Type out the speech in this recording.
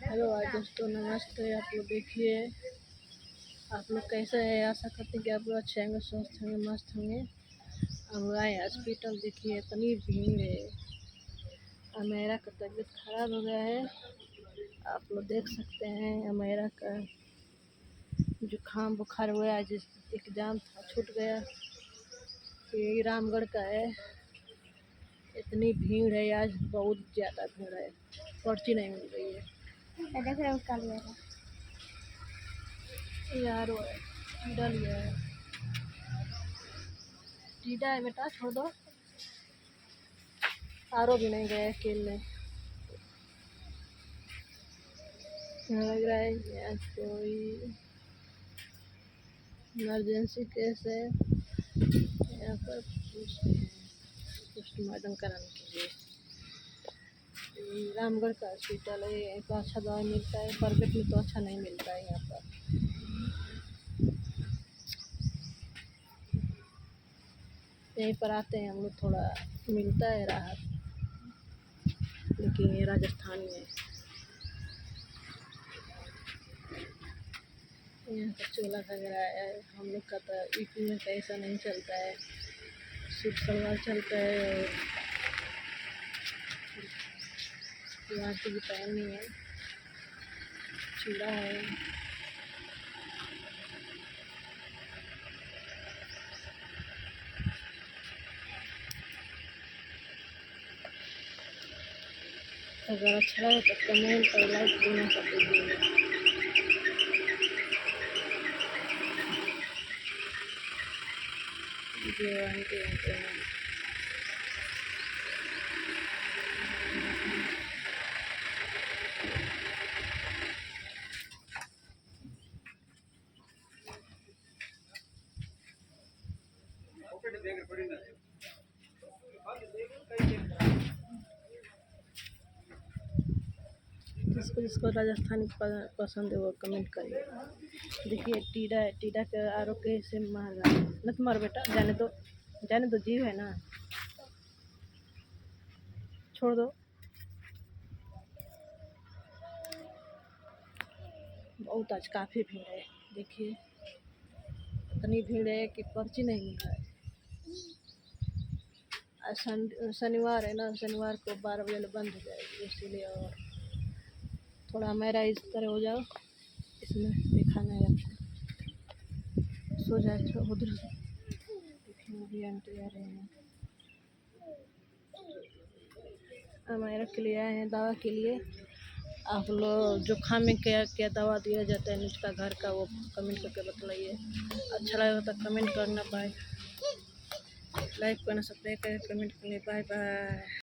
Hello आज दोस्तों, नमस्ते। आप लोग देखिए, आप लोग कैसे हैं? आशा करते हैं कि आप लोग अच्छे होंगे, स्वस्थ होंगे, मस्त होंगे। हम आए हॉस्पिटल, देखिए इतनी भीड़ है और मेरा का तबीयत खराब हो गया है। आप लोग देख सकते हैं मेरा का जुकाम बुखार हुआ है। आज एग्ज़ाम था, छूट गया। ये रामगढ़ का है। इतनी भीड़ है, आज बहुत ज़्यादा भीड़ है, पर्ची नहीं मिल रही है यार। वो है टीडा लिया है, टीडा है बेटा, छोड़ दो। आरो भी नहीं गए अकेले। लग रहा है कि आज कोई इमरजेंसी केस है। यहाँ पर पोस्टमार्टम कराने के लिए रामगढ़ का हॉस्पिटल है। यहाँ पर अच्छा दवा मिलता है, प्राइवेट में तो अच्छा नहीं मिलता है। यहाँ पर यहीं पर आते हैं हम लोग, थोड़ा मिलता है राहत। लेकिन ये राजस्थान में यहाँ का चोला वगैरह है। हम लोग का तो यूपी में तो ऐसा नहीं चलता है, सूट सलवार चलता है और यहाँ की पहननी है, चूड़ा है। अगर अच्छा लगे तो कमेंट और लाइक देना कर दीजिएगा। वीडियो आंटी जिसको जिसको राजस्थानी पसंद है वो कमेंट करिए। देखिए टीडा है, टीडा के आरो कैसे मार रहा है। मत मार बेटा, जाने दो, जाने दो, जीव है ना, छोड़ दो। बहुत आज काफ़ी भीड़ है। देखिए इतनी भीड़ है कि पर्ची नहीं मिल रहा है। आज शनिवार है ना, शनिवार को 12 बजे बंद हो जाएगी, इसीलिए। और थोड़ा मेरा इस तरह हो जाओ, इसमें दिखाना है आपको। सो जाए उधर से। देखिए वो भी आंटी आ रहे हैं, हमारे के लिए आए हैं दवा के लिए। आप लोग जुकाम में क्या क्या दवा दिया जाता है नुस्खा घर का, वो कमेंट करके बतलाइए। अच्छा लगा तो कमेंट करना, बाय। लाइक करना, सब्सक्राइब करें, कमेंट करें। Bye bye.